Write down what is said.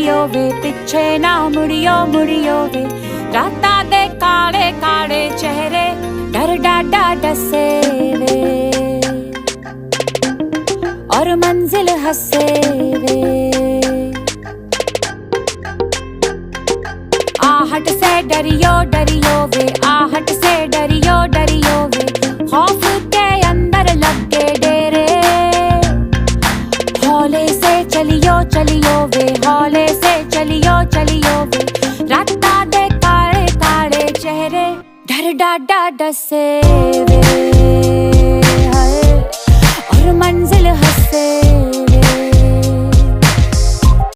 मुड़ियो वे पिछे ना मुड़ियो मुड़ियो वे राता दे काले काले चेहरे डर डाडा डसे वे और मंजिल हंसे वे आहट से डरियो डरियो वे आहट से डरियो डरियो वे खौफ के अंदर लगे डेरे हौले से चलियो चलियो वे हौले से चलियो चलियो वे राता दे काले काले चेहरे डर डाडा डसे वे और मंजिल हंसे